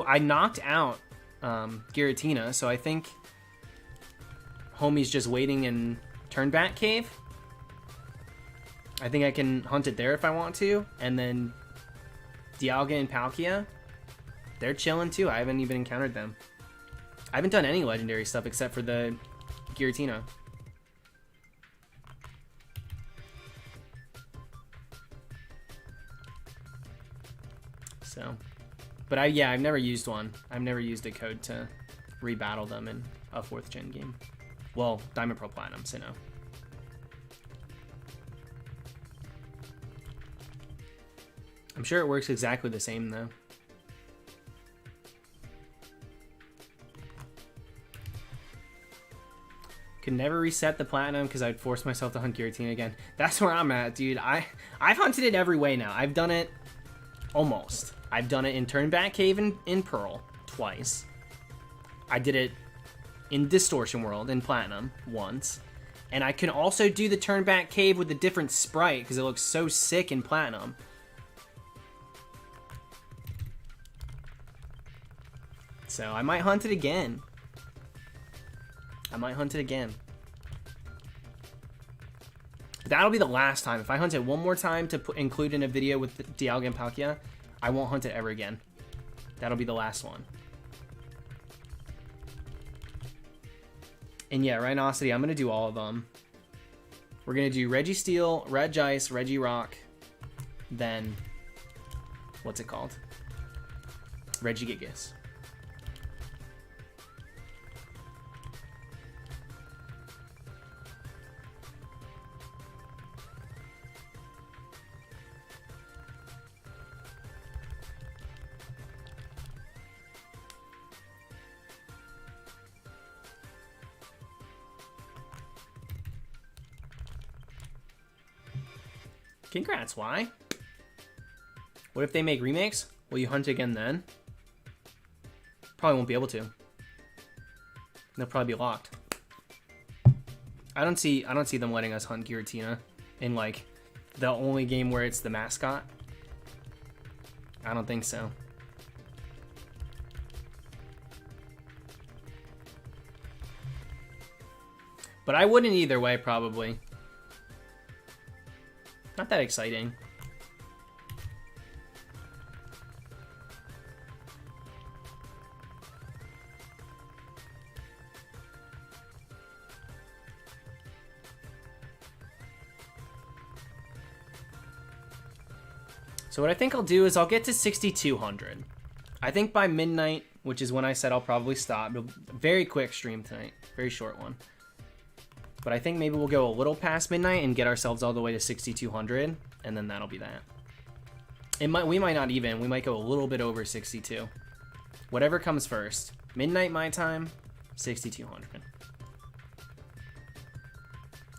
I knocked out Giratina, so I think homie's just waiting in Turnback Cave. I think I can hunt it there if I want to. And then Dialga and Palkia, they're chilling too. I haven't even encountered them. I haven't done any legendary stuff except for the Giratina. So, but I've never used one. I've never used a code to rebattle them in a 4th gen game. Well, Diamond Pearl Platinum, so no. I'm sure it works exactly the same though. Could never reset the platinum because I'd force myself to hunt Giratina again. That's where I'm at, dude. I've hunted it every way now. I've done it almost. I've done it in Turnback Cave in Pearl twice. I did it in Distortion World in Platinum once. And I can also do the Turnback Cave with a different sprite because it looks so sick in Platinum. So I might hunt it again. That'll be the last time. If I hunt it one more time to include in a video with Dialga and Palkia, I won't hunt it ever again. That'll be the last one. And yeah, Rhinosity, I'm going to do all of them. We're going to do Registeel, Regice, Regirock, then, what's it called? Regigigas. Congrats, why? What if they make remakes? Will you hunt again then? Probably won't be able to. They'll probably be locked. I don't see them letting us hunt Giratina in like the only game where it's the mascot. I don't think so. But I wouldn't either way, probably. Not that exciting. So what I think I'll do is I'll get to 6,200. I think by midnight, which is when I said I'll probably stop. Very quick stream tonight. Very short one. But I think maybe we'll go a little past midnight and get ourselves all the way to 6,200, and then that'll be that. We might not even. We might go a little bit over 62. Whatever comes first. Midnight my time, 6,200.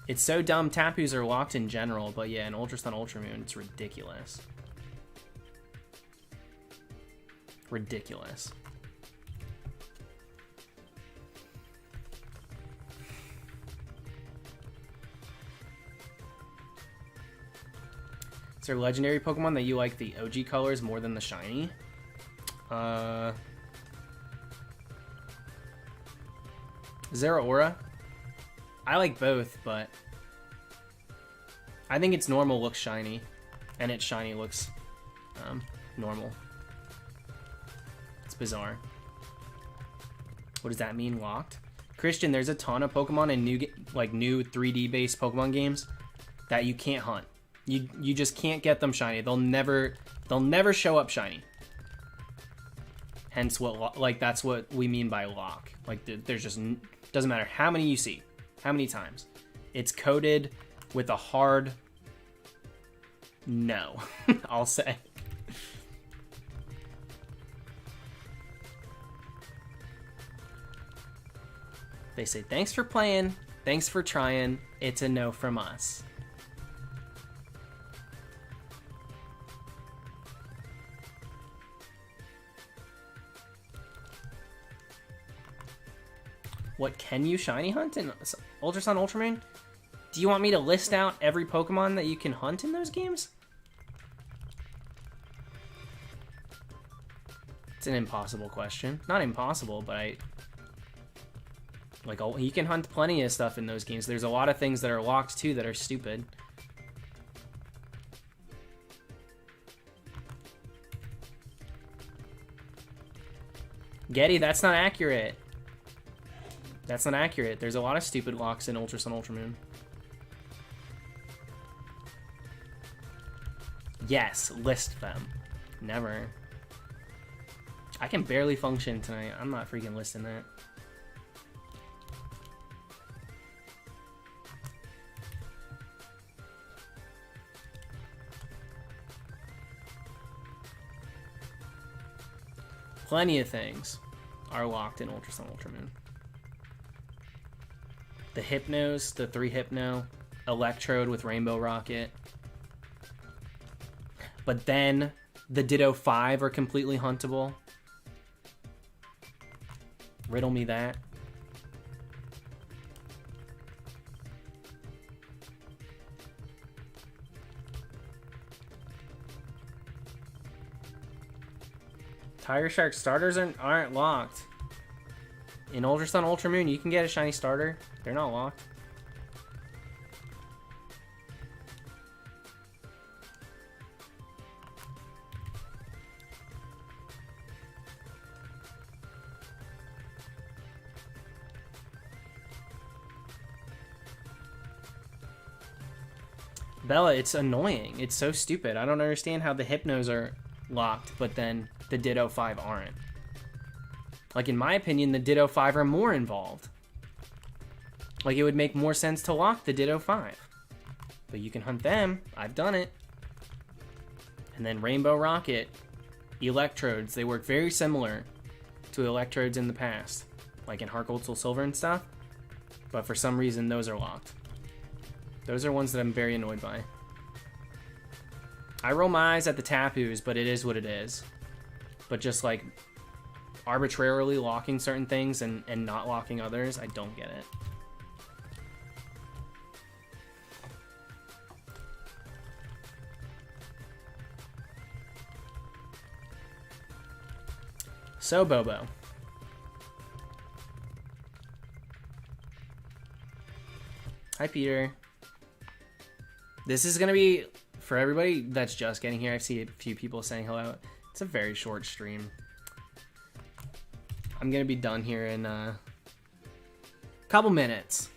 It's so dumb. Tapus are locked in general, but yeah, in Ultra Sun Ultra Moon, it's ridiculous. Ridiculous. Is there a legendary Pokemon that you like the OG colors more than the shiny? Zeraora? I like both, but I think its normal looks shiny, and its shiny looks normal. It's bizarre. What does that mean, locked? Christian, there's a ton of Pokemon and new 3D based Pokemon games that you can't hunt. You just can't get them shiny. They'll never show up shiny. Hence that's what we mean by lock. Like there's just doesn't matter how many you see, how many times. It's coded with a hard no, I'll say. They say, thanks for playing, thanks for trying, it's a no from us. What can you shiny hunt in Ultra Sun, Ultra Moon? Do you want me to list out every Pokemon that you can hunt in those games? It's an impossible question. Not impossible, but you can hunt plenty of stuff in those games. There's a lot of things that are locked too that are stupid. Getty, that's not accurate. That's not accurate. There's a lot of stupid locks in Ultra Sun, Ultra Moon. Yes, list them. Never. I can barely function tonight. I'm not freaking listing that. Plenty of things are locked in Ultra Sun, Ultra Moon. The Hypnos, the 3 Hypno, Electrode with Rainbow Rocket. But then the Ditto 5 are completely huntable. Riddle me that. Tiger Shark starters aren't locked. In Ultra Sun, Ultra Moon, you can get a shiny starter. They're not locked. Bella, it's annoying. It's so stupid. I don't understand how the Hypnos are locked, but then the Ditto 5 aren't. Like, in my opinion, the Ditto 5 are more involved. Like, it would make more sense to lock the Ditto 5. But you can hunt them. I've done it. And then Rainbow Rocket, Electrodes, they work very similar to Electrodes in the past. Like in Heart Gold, Soul Silver and stuff. But for some reason, those are locked. Those are ones that I'm very annoyed by. I roll my eyes at the Tapus, but it is what it is. But just like arbitrarily locking certain things and not locking others, I don't get it. So, Bobo. Hi, Peter. This is going to be, for everybody that's just getting here, I see a few people saying hello. It's a very short stream. I'm going to be done here in a couple minutes.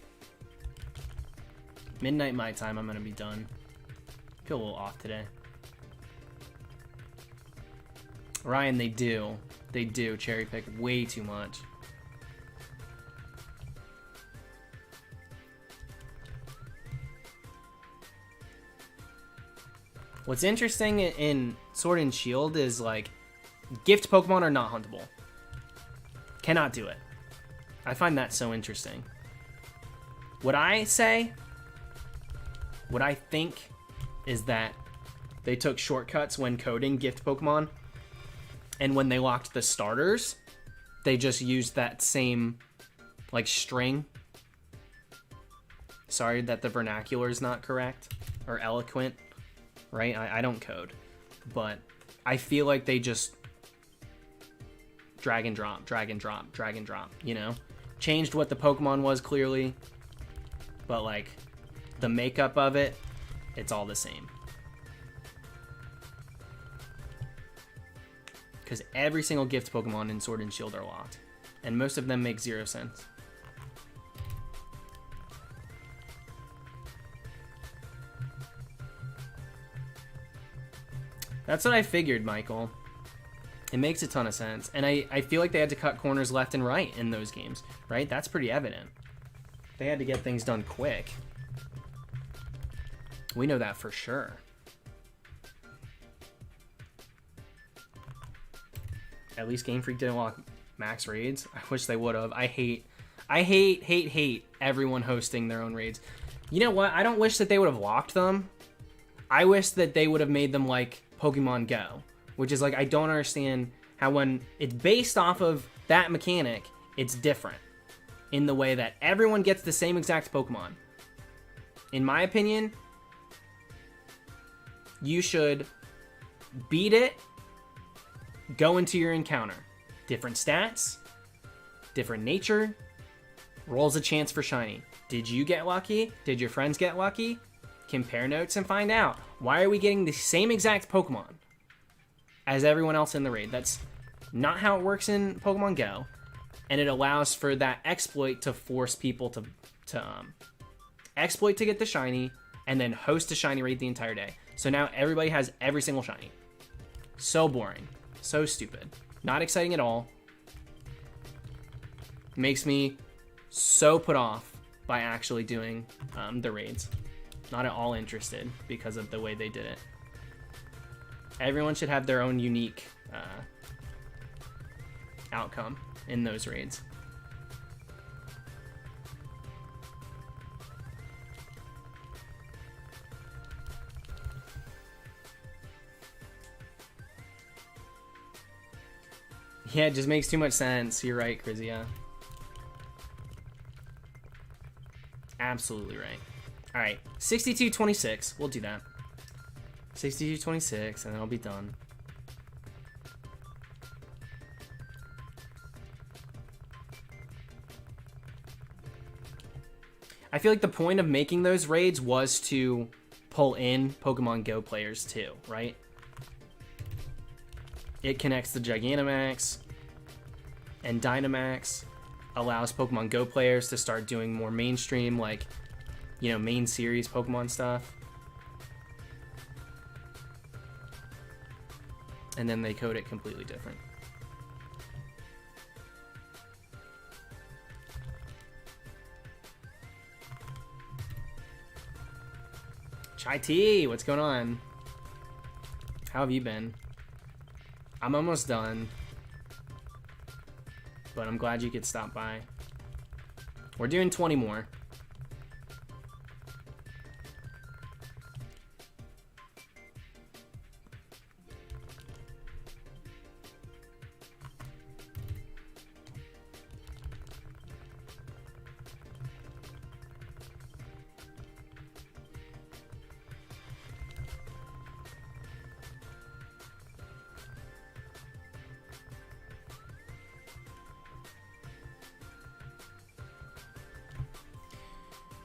Midnight my time, I'm going to be done. Feel a little off today. Ryan, they do. They do cherry pick way too much. What's interesting in Sword and Shield is, like, gift Pokemon are not huntable. Cannot do it. I find that so interesting. What I think is that they took shortcuts when coding gift Pokemon, and when they locked the starters, they just used that same, like, string. Sorry that the vernacular is not correct, or eloquent. Right? I don't code, but I feel like they just drag and drop, drag and drop, drag and drop, you know? Changed what the Pokemon was clearly, but like the makeup of it, it's all the same. because every single gift Pokemon in Sword and Shield are locked, and most of them make 0 sense. That's what I figured, Michael. It makes a ton of sense. And I feel like they had to cut corners left and right in those games, right? That's pretty evident. They had to get things done quick. We know that for sure. At least Game Freak didn't lock max raids. I wish they would have. I hate everyone hosting their own raids. You know what? I don't wish that they would have locked them. I wish that they would have made them like Pokemon Go, which is like, I don't understand how when it's based off of that mechanic, it's different in the way that everyone gets the same exact Pokemon. In my opinion, you should beat it, go into your encounter. Different stats, different nature, rolls a chance for shiny. Did you get lucky? Did your friends get lucky? Compare notes and find out. Why are we getting the same exact Pokemon as everyone else in the raid? That's not how it works in Pokemon Go. And it allows for that exploit to force people to exploit to get the shiny and then host a shiny raid the entire day. So now everybody has every single shiny. So boring. So stupid. Not exciting at all. Makes me so put off by actually doing the raids. Not at all interested because of the way they did it. Everyone should have their own unique outcome in those raids. Yeah, it just makes too much sense. You're right, Krizia. Absolutely right. All right, 62-26. We'll do that. 62-26, and then I'll be done. I feel like the point of making those raids was to pull in Pokemon Go players too, right? It connects the Gigantamax and Dynamax, allows Pokemon Go players to start doing more mainstream, like, you know, main series Pokemon stuff. And then they code it completely different. Chai Tea, what's going on? How have you been? I'm almost done, but I'm glad you could stop by. We're doing 20 more.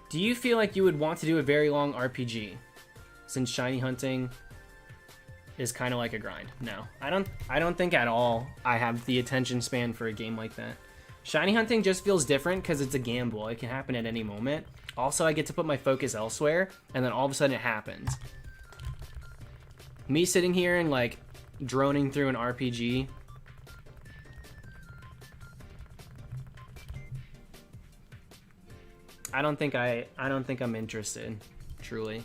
Do you feel like you would want to do a very long RPG, since shiny hunting is kind of like a grind? No, I don't think at all I have the attention span for a game like that. Shiny hunting just feels different because it's a gamble. It can happen at any moment. Also, I get to put my focus elsewhere, and then all of a sudden it happens. Me sitting here and like droning through an RPG, I don't think I'm interested, truly.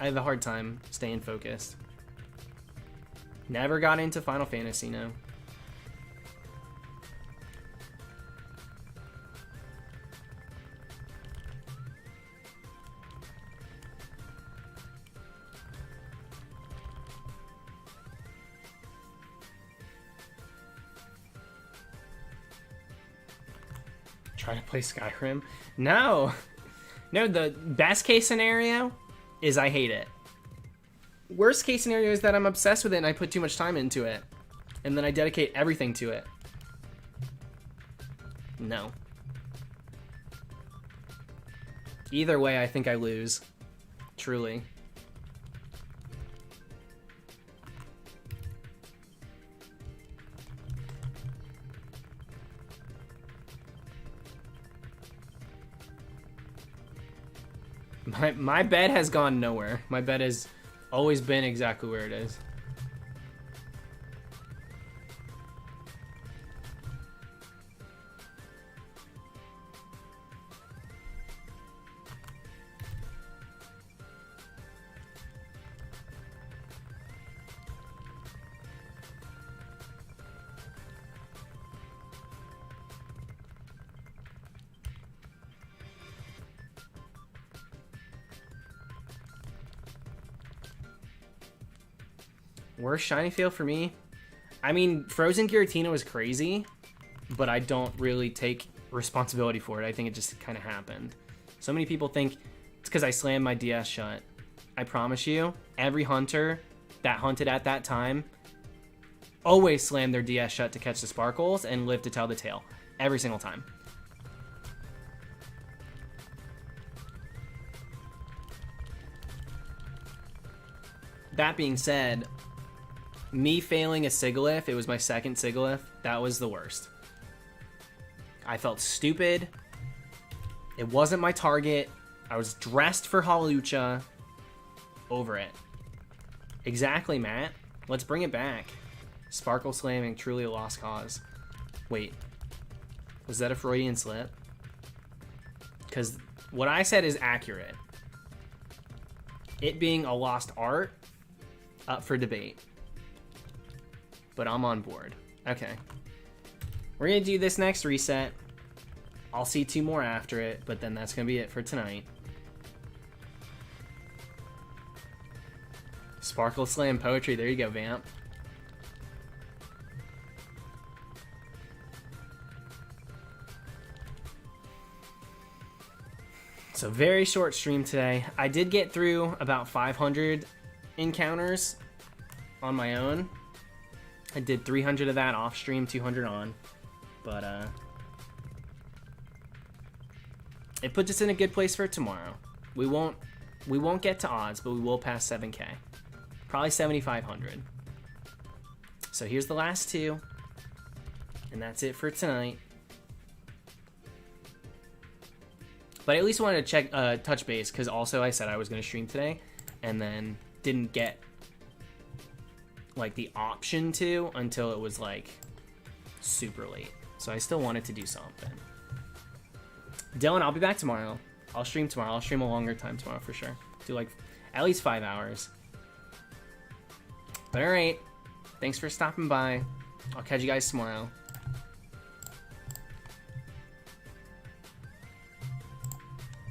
I have a hard time staying focused. Never got into Final Fantasy, no. Try to play Skyrim? No. No, the best case scenario is I hate it. Worst case scenario is that I'm obsessed with it and I put too much time into it. And then I dedicate everything to it. No. Either way, I think I lose. Truly. My bed has gone nowhere. My bed has always been exactly where it is. Worst shiny fail for me? I mean, Frozen Giratina was crazy, but I don't really take responsibility for it. I think it just kind of happened. So many people think it's because I slammed my DS shut. I promise you, every hunter that hunted at that time always slammed their DS shut to catch the sparkles and live to tell the tale. Every single time. That being said, me failing a Sigilyph, it was my second Sigilyph, that was the worst. I felt stupid. It wasn't my target. I was dressed for Hawlucha. Over it. Exactly, Matt. Let's bring it back. Sparkle slamming, truly a lost cause. Wait. Was that a Freudian slip? Because what I said is accurate. It being a lost art, up for debate. But I'm on board. Okay. We're going to do this next reset. I'll see 2 more after it, but then that's going to be it for tonight. Sparkle Slam Poetry. There you go, Vamp. So very short stream today. I did get through about 500 encounters on my own. I did 300 of that off stream, 200 on, but it puts us in a good place for tomorrow. We won't get to odds, but we will pass 7K, probably 7,500. So here's the last 2, and that's it for tonight. But I at least wanted to check touch base, because also I said I was going to stream today, and then didn't get like the option to until it was like super late. So I still wanted to do something. Dylan, I'll be back tomorrow. I'll stream tomorrow. I'll stream a longer time tomorrow for sure. Do like at least 5 hours. But all right. Thanks for stopping by. I'll catch you guys tomorrow.